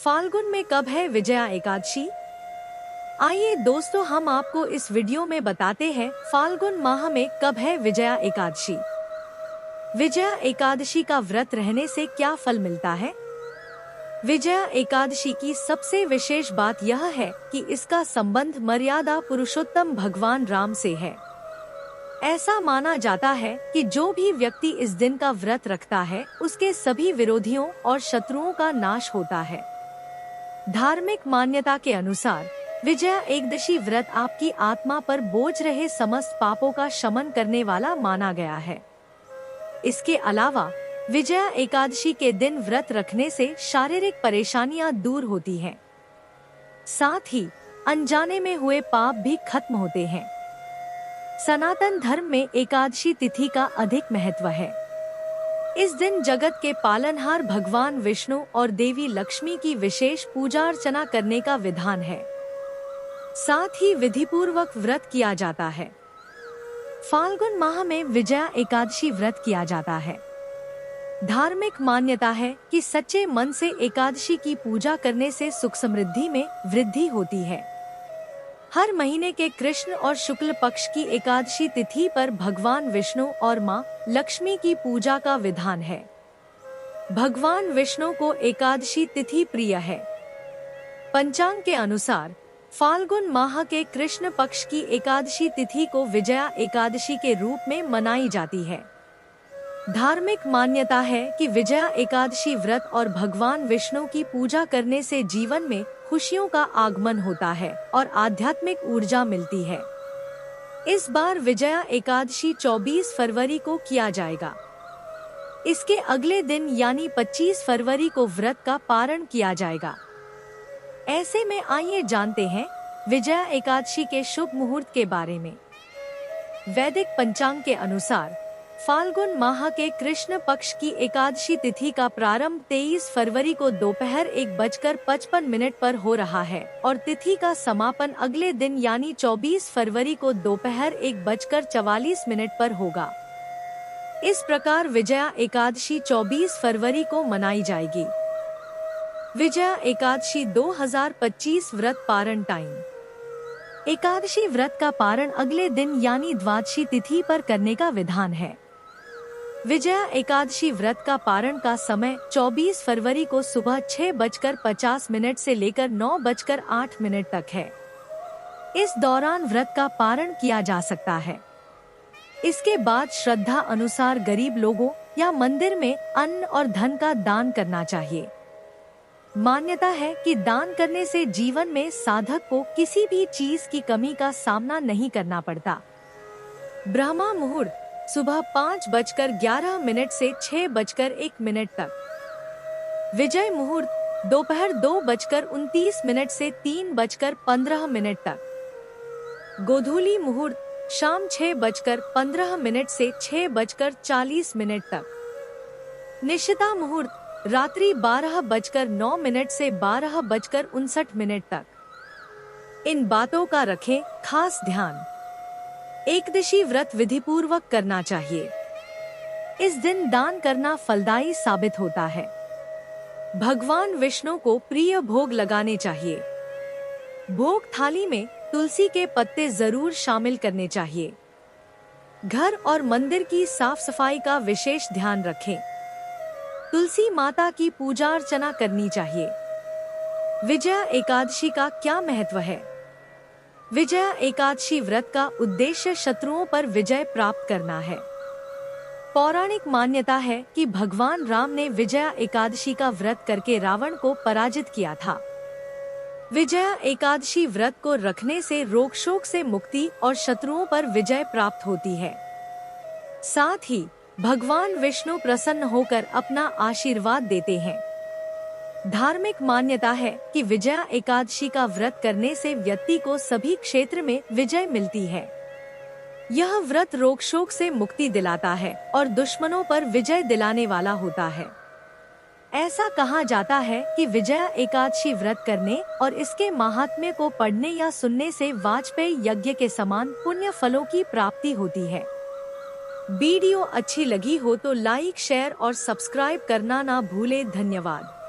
फाल्गुन में कब है विजया एकादशी? आइए दोस्तों, हम आपको इस वीडियो में बताते हैं फाल्गुन माह में कब है विजया एकादशी। विजया एकादशी का व्रत रहने से क्या फल मिलता है? विजया एकादशी की सबसे विशेष बात यह है कि इसका संबंध मर्यादा पुरुषोत्तम भगवान राम से है। ऐसा माना जाता है कि जो भी व्यक्ति इस दिन का व्रत रखता है उसके सभी विरोधियों और शत्रुओं का नाश होता है। धार्मिक मान्यता के अनुसार विजया एकादशी व्रत आपकी आत्मा पर बोझ रहे समस्त पापों का शमन करने वाला माना गया है। इसके अलावा विजया एकादशी के दिन व्रत रखने से शारीरिक परेशानियां दूर होती हैं। साथ ही अनजाने में हुए पाप भी खत्म होते हैं। सनातन धर्म में एकादशी तिथि का अधिक महत्व है। इस दिन जगत के पालनहार भगवान विष्णु और देवी लक्ष्मी की विशेष पूजा अर्चना करने का विधान है। साथ ही विधिपूर्वक व्रत किया जाता है। फाल्गुन माह में विजया एकादशी व्रत किया जाता है। धार्मिक मान्यता है कि सच्चे मन से एकादशी की पूजा करने से सुख समृद्धि में वृद्धि होती है। हर महीने के कृष्ण और शुक्ल पक्ष की एकादशी तिथि पर भगवान विष्णु और मां लक्ष्मी की पूजा का विधान है। भगवान विष्णु को एकादशी तिथि प्रिय है। पंचांग के अनुसार फाल्गुन माह के कृष्ण पक्ष की एकादशी तिथि को विजया एकादशी के रूप में मनाई जाती है। धार्मिक मान्यता है कि विजया एकादशी व्रत और भगवान विष्णु की पूजा करने से जीवन में खुशियों का आगमन होता है और आध्यात्मिक ऊर्जा मिलती है। इस बार विजया एकादशी 24 फरवरी को किया जाएगा। इसके अगले दिन यानी 25 फरवरी को व्रत का पारण किया जाएगा। ऐसे में आइए जानते हैं विजया एकादशी के शुभ मुहूर्त के बारे में। वैदिक पंचांग के अनुसार फाल्गुन माह के कृष्ण पक्ष की एकादशी तिथि का प्रारंभ 23 फरवरी को दोपहर 1:55 पर हो रहा है और तिथि का समापन अगले दिन यानी 24 फरवरी को दोपहर 1:44 पर होगा। इस प्रकार विजया एकादशी 24 फरवरी को मनाई जाएगी। विजया एकादशी 2025 व्रत पारण टाइम। एकादशी व्रत का पारण अगले दिन यानी द्वादशी तिथि पर करने का विधान है। विजया एकादशी व्रत का पारण का समय 24 फरवरी को सुबह 6:50 से लेकर 9:08 तक है। इस दौरान व्रत का पारण किया जा सकता है। इसके बाद श्रद्धा अनुसार गरीब लोगों या मंदिर में अन्न और धन का दान करना चाहिए। मान्यता है कि दान करने से जीवन में साधक को किसी भी चीज की कमी का सामना नहीं करना पड़ता। ब्रह्मा मुहूर्त सुबह 5:11 से 6:01 तक। विजय मुहूर्त दोपहर 2:29 से 3:15 तक। गोधूली मुहूर्त शाम 6:15 से 6:40 तक। निशिता मुहूर्त रात्रि 12:09 से 12:59 तक। इन बातों का रखें खास ध्यान। एकादशी व्रत विधिपूर्वक करना चाहिए। इस दिन दान करना फलदायी साबित होता है। भगवान विष्णु को प्रिय भोग लगाने चाहिए। भोग थाली में तुलसी के पत्ते जरूर शामिल करने चाहिए। घर और मंदिर की साफ सफाई का विशेष ध्यान रखें। तुलसी माता की पूजा अर्चना करनी चाहिए। विजया एकादशी का क्या महत्व है? विजया एकादशी व्रत का उद्देश्य शत्रुओं पर विजय प्राप्त करना है। पौराणिक मान्यता है कि भगवान राम ने विजया एकादशी का व्रत करके रावण को पराजित किया था। विजया एकादशी व्रत को रखने से रोग शोक से मुक्ति और शत्रुओं पर विजय प्राप्त होती है। साथ ही भगवान विष्णु प्रसन्न होकर अपना आशीर्वाद देते हैं। धार्मिक मान्यता है कि विजया एकादशी का व्रत करने से व्यक्ति को सभी क्षेत्र में विजय मिलती है। यह व्रत रोग शोक से मुक्ति दिलाता है और दुश्मनों पर विजय दिलाने वाला होता है। ऐसा कहा जाता है कि विजया एकादशी व्रत करने और इसके महात्म्य को पढ़ने या सुनने से वाजपेयी यज्ञ के समान पुण्य फलों की प्राप्ति होती है। वीडियो अच्छी लगी हो तो लाइक, शेयर और सब्सक्राइब करना ना भूले। धन्यवाद।